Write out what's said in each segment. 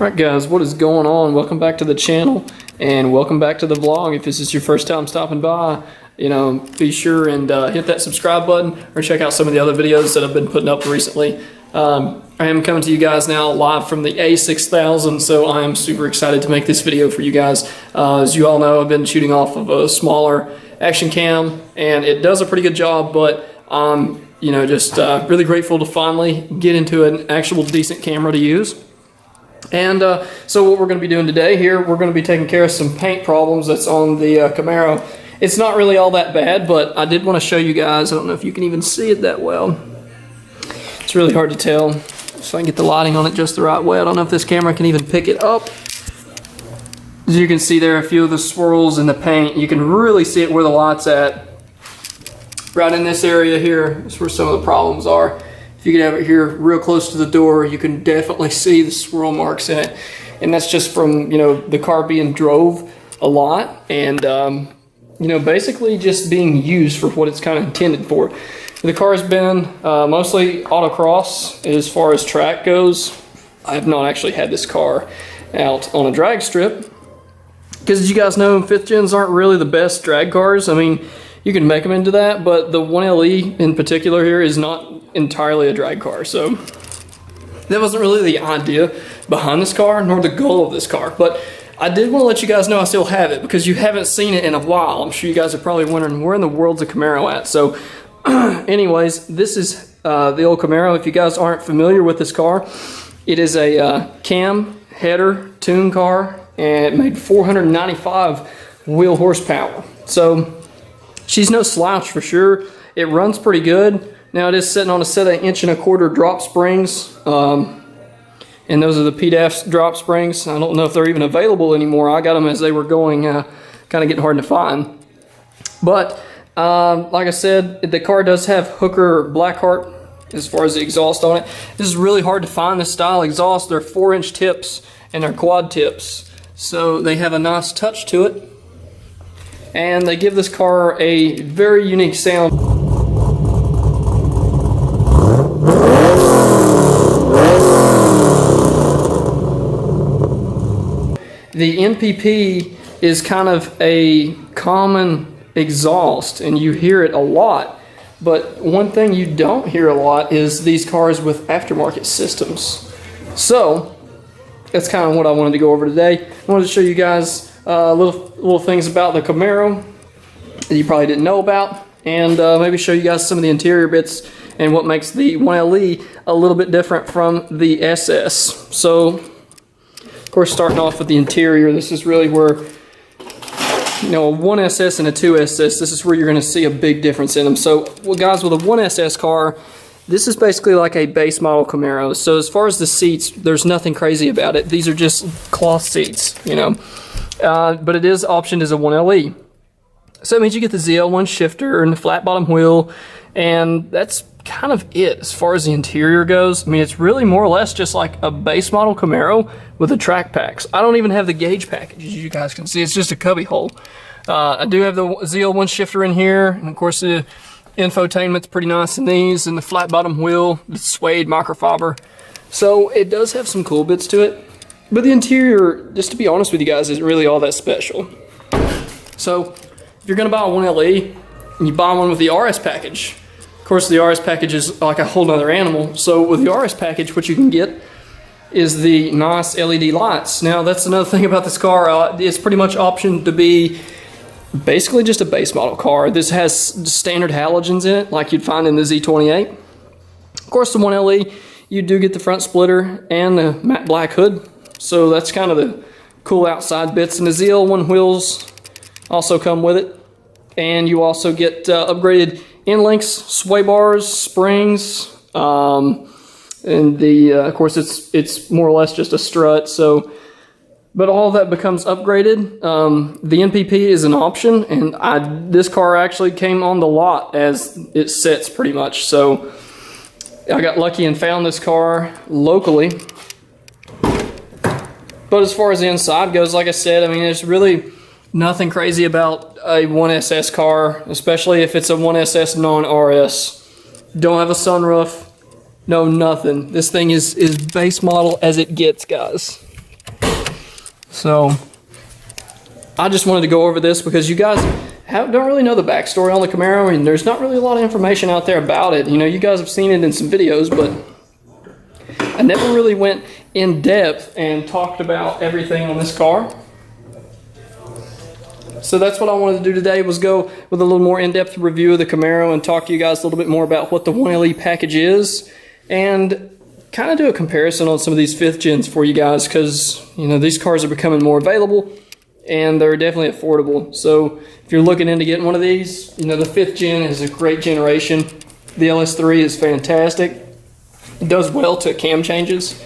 Alright guys, what is going on? Welcome back to the channel and welcome back to the vlog. If this is your first time stopping by, be sure and hit that subscribe button or check out some of the other videos that I've been putting up recently. I am coming to you guys now live from the A6000, so I am super excited to make this video for you guys. As you all know, I've been shooting off of a smaller action cam and it does a pretty good job, but I'm just really grateful to finally get into an actual decent camera to use. And so what we're going to be doing today here, we're going to be taking care of some paint problems that's on the Camaro. It's not really all that bad, but I did want to show you guys. I don't know if you can even see it that well. It's really hard to tell. So I can get the lighting on it just the right way. I don't know if this camera can even pick it up. As you can see there, a few of the swirls in the paint. You can really see it where the light's at. Right in this area here is where some of the problems are. If you can have it here real close to the door, you can definitely see the swirl marks in it. And that's just from, the car being drove a lot and, basically just being used for what it's kind of intended for. The car has been mostly autocross as far as track goes. I have not actually had this car out on a drag strip because, as you guys know, 5th gens aren't really the best drag cars. I mean, you can make them into that, but the 1LE in particular here is not entirely a drag car. So that wasn't really the idea behind this car, nor the goal of this car. But I did want to let you guys know I still have it because you haven't seen it in a while. I'm sure you guys are probably wondering, where in the world's a Camaro at? So anyways, this is the old Camaro. If you guys aren't familiar with this car, it is a cam header tune car, and it made 495 wheel horsepower. So she's no slouch for sure. It runs pretty good. Now it is sitting on a set of 1.25 inch drop springs. And those are the PDAF drop springs. I don't know if they're even available anymore. I got them as they were going, kind of getting hard to find. But like I said, the car does have Hooker Blackheart as far as the exhaust on it. This is really hard to find this style exhaust. They're 4-inch tips and they're quad tips. So they have a nice touch to it. And they give this car a very unique sound. The NPP is kind of a common exhaust and you hear it a lot, but one thing you don't hear a lot is these cars with aftermarket systems. So that's kind of what I wanted to go over today. I wanted to show you guys little things about the Camaro that you probably didn't know about, and maybe show you guys some of the interior bits and what makes the 1LE a little bit different from the SS. So of course, starting off with the interior, this is really where, a 1SS and a 2SS, this is where you're going to see a big difference in them. So, well, guys, with a 1SS car, this is basically like a base model Camaro. So as far as the seats, there's nothing crazy about it. These are just cloth seats, but it is optioned as a 1LE. So that means you get the ZL1 shifter and the flat bottom wheel, and that's kind of it as far as the interior goes. I mean, it's really more or less just like a base model Camaro with the track packs. I don't even have the gauge package, as you guys can see. It's just a cubby hole. I do have the ZL1 shifter in here, and of course the infotainment's pretty nice in these, and the flat bottom wheel, the suede microfiber. So it does have some cool bits to it, but the interior, just to be honest with you guys, isn't really all that special. So if you're gonna buy a 1LE and you buy one with the RS package, of course, the RS package is like a whole nother animal. So with the RS package, what you can get is the nice LED lights. Now, that's another thing about this car. It's pretty much optioned to be basically just a base model car. This has standard halogens in it, like you'd find in the Z28. Of course, the 1LE, you do get the front splitter and the matte black hood. So that's kind of the cool outside bits. And the ZL1 wheels also come with it. And you also get upgraded end links, sway bars, springs, and of course it's more or less just a strut. So, but all of that becomes upgraded. The NPP is an option, and this car actually came on the lot as it sits pretty much. So I got lucky and found this car locally. But as far as the inside goes, like I said, I mean, there's really nothing crazy about a 1SS car, especially if it's a 1SS non-RS. Don't have a sunroof, no nothing. This thing is base model as it gets, guys. So I just wanted to go over this because you guys don't really know the backstory on the Camaro, and there's not really a lot of information out there about it. You know, you guys have seen it in some videos, but I never really went in depth and talked about everything on this car. So that's what I wanted to do today, was go with a little more in-depth review of the Camaro and talk to you guys a little bit more about what the 1LE package is, and kind of do a comparison on some of these 5th gens for you guys, because, you know, these cars are becoming more available and they're definitely affordable. So if you're looking into getting one of these, you know, the 5th gen is a great generation. The LS3 is fantastic. It does well to cam changes.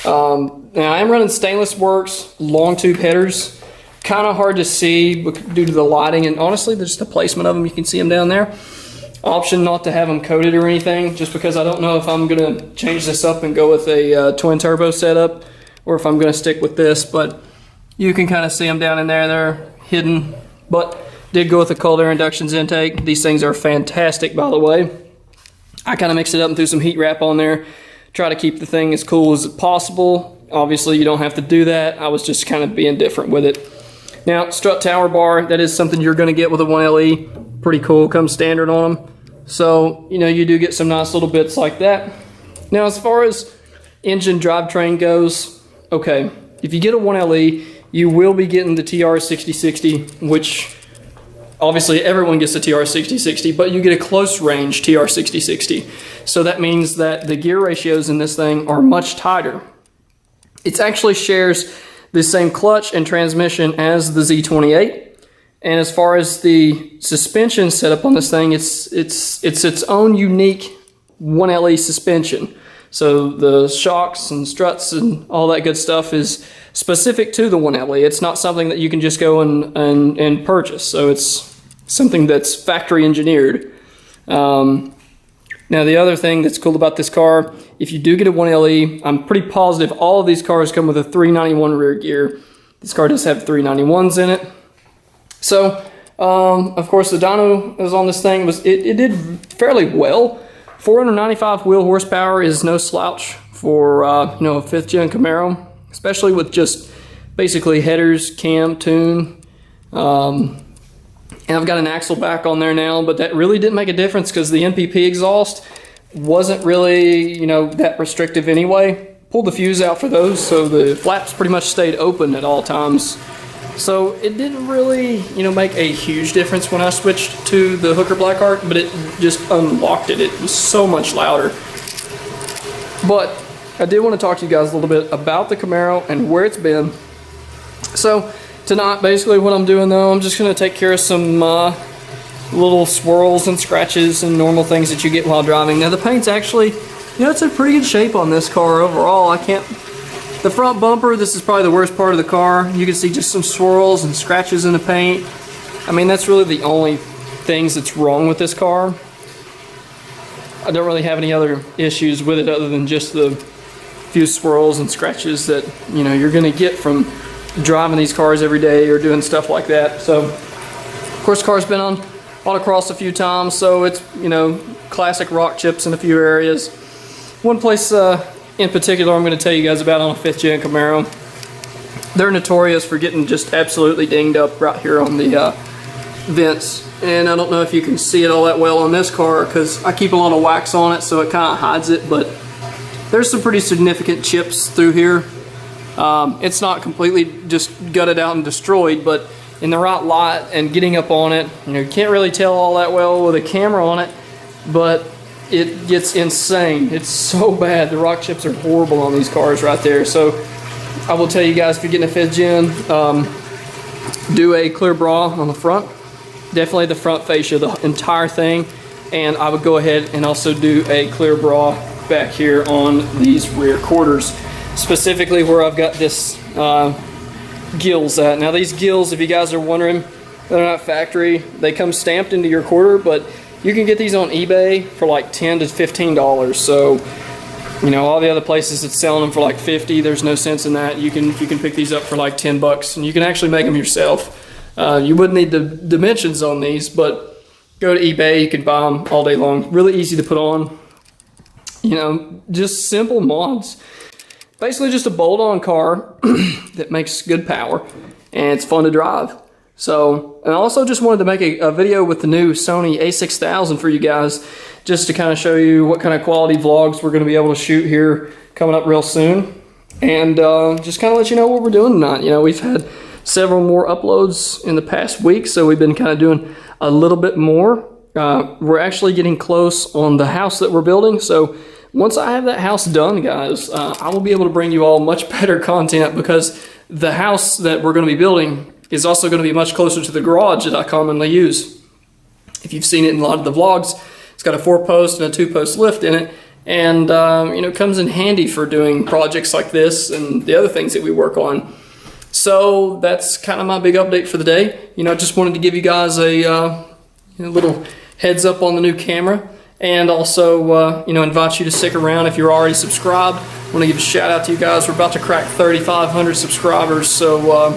Now I am running stainless works, long tube headers. Kind of hard to see due to the lighting, and honestly, just the placement of them, you can see them down there. Option not to have them coated or anything, just because I don't know if I'm going to change this up and go with a twin turbo setup, or if I'm going to stick with this, but you can kind of see them down in there. They're hidden, but did go with a cold air inductions intake. These things are fantastic, by the way. I kind of mixed it up and threw some heat wrap on there. Try to keep the thing as cool as possible. Obviously, you don't have to do that. I was just kind of being different with it. Now, strut tower bar, that is something you're going to get with a 1LE. Pretty cool, comes standard on them. So, you know, you do get some nice little bits like that. Now, as far as engine drivetrain goes, okay, if you get a 1LE, you will be getting the TR6060, which obviously everyone gets the TR6060, but you get a close range TR6060. So that means that the gear ratios in this thing are much tighter. It actually shares the same clutch and transmission as the Z28. And as far as the suspension setup on this thing, it's its own unique 1LE suspension. So the shocks and struts and all that good stuff is specific to the 1LE. It's not something that you can just go and purchase. So it's something that's factory engineered. Now the other thing that's cool about this car, if you do get a 1LE, I'm pretty positive all of these cars come with a 391 rear gear. This car does have 391s in it. So, of course, the dyno is on this thing. It did fairly well. 495 wheel horsepower is no slouch for you know, a 5th gen Camaro, especially with just basically headers, cam, tune. And I've got an axle back on there now, but that really didn't make a difference because the NPP exhaust wasn't really, you know, that restrictive anyway. Pulled the fuse out for those, so the flaps pretty much stayed open at all times. So it didn't really, you know, make a huge difference when I switched to the Hooker Blackheart, but it just unlocked it. It was so much louder. But I did want to talk to you guys a little bit about the Camaro and where it's been. So tonight, basically what I'm doing though, I'm just going to take care of some little swirls and scratches and normal things that you get while driving. Now the paint's actually, you know, it's in pretty good shape on this car overall. The front bumper, this is probably the worst part of the car. You can see just some swirls and scratches in the paint. I mean, that's really the only things that's wrong with this car. I don't really have any other issues with it other than just the few swirls and scratches that, you know, you're gonna get from driving these cars every day or doing stuff like that. So, of course, the car's been on autocross a few times, so it's, you know, classic rock chips in a few areas. One place in particular I'm going to tell you guys about on a 5th gen Camaro. They're notorious for getting just absolutely dinged up right here on the vents. And I don't know if you can see it all that well on this car because I keep a lot of wax on it, so it kind of hides it, but there's some pretty significant chips through here. It's not completely just gutted out and destroyed, but in the right light and getting up on it, you know, you can't really tell all that well with a camera on it, but it gets insane. It's so bad. The rock chips are horrible on these cars right there. So I will tell you guys, if you're getting a 5th gen, do a clear bra on the front. Definitely the front fascia, the entire thing. And I would go ahead and also do a clear bra back here on these rear quarters, specifically where I've got this gills at. Now these gills, if you guys are wondering, they're not factory. They come stamped into your quarter, but you can get these on eBay for like $10 to $15. So, you know, all the other places that's selling them for like $50, there's no sense in that. You can pick these up for like $10, and you can actually make them yourself. You wouldn't need the dimensions on these, but go to eBay, you can buy them all day long. Really easy to put on. You know, just simple mods. basically just a bolt-on car that makes good power, and it's fun to drive. So, and I also just wanted to make a video with the new Sony a6000 for you guys, just to kind of show you what kind of quality vlogs we're going to be able to shoot here coming up real soon, and just kind of let you know what we're doing tonight. You know, we've had several more uploads in the past week, so we've been kind of doing a little bit more. We're actually getting close on the house that we're building, so once I have that house done, guys, I will be able to bring you all much better content, because the house that we're going to be building is also going to be much closer to the garage that I commonly use. If you've seen it in a lot of the vlogs, it's got a 4-post and a 2-post lift in it, and you know, it comes in handy for doing projects like this and the other things that we work on. So that's kind of my big update for the day. You know, just wanted to give you guys a little heads up on the new camera, and also you know, invite you to stick around if you're already subscribed. I want to give a shout out to you guys. We're about to crack 3,500 subscribers, so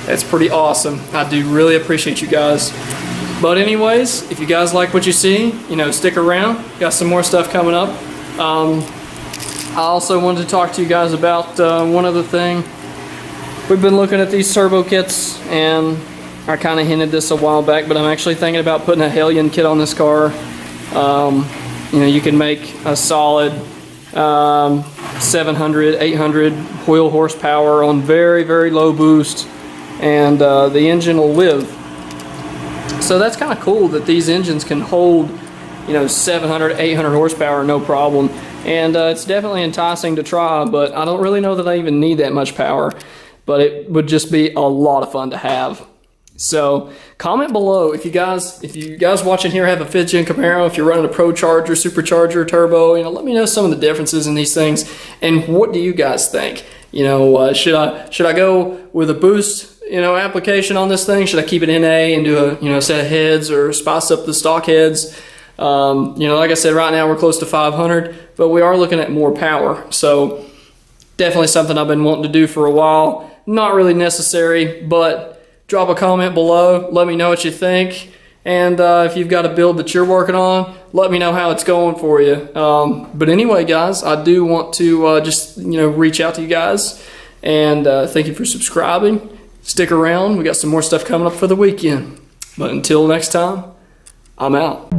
that's pretty awesome. I do really appreciate you guys. But anyways, if you guys like what you see, you know, stick around. Got some more stuff coming up. I also wanted to talk to you guys about one other thing. We've been looking at these turbo kits, and I kind of hinted this a while back, but I'm actually thinking about putting a Hellion kit on this car. You know, you can make a solid 700, 800 wheel horsepower on very, very low boost, and the engine will live. So that's kind of cool that these engines can hold, you know, 700, 800 horsepower no problem. And it's definitely enticing to try, but I don't really know that I even need that much power. But it would just be a lot of fun to have. So comment below if you guys watching here have a 5th gen Camaro, if you're running a Pro Charger, Supercharger, Turbo, you know, let me know some of the differences in these things, and what do you guys think? You know, should I go with a boost, you know, application on this thing? Should I keep it NA and do a, you know, set of heads, or spice up the stock heads? You know, like I said, right now we're close to 500, but we are looking at more power. So definitely something I've been wanting to do for a while. Not really necessary, but drop a comment below. Let me know what you think. And if you've got a build that you're working on, let me know how it's going for you. But anyway, guys, I do want to just, you know, reach out to you guys. And thank you for subscribing. Stick around. We got some more stuff coming up for the weekend. But until next time, I'm out.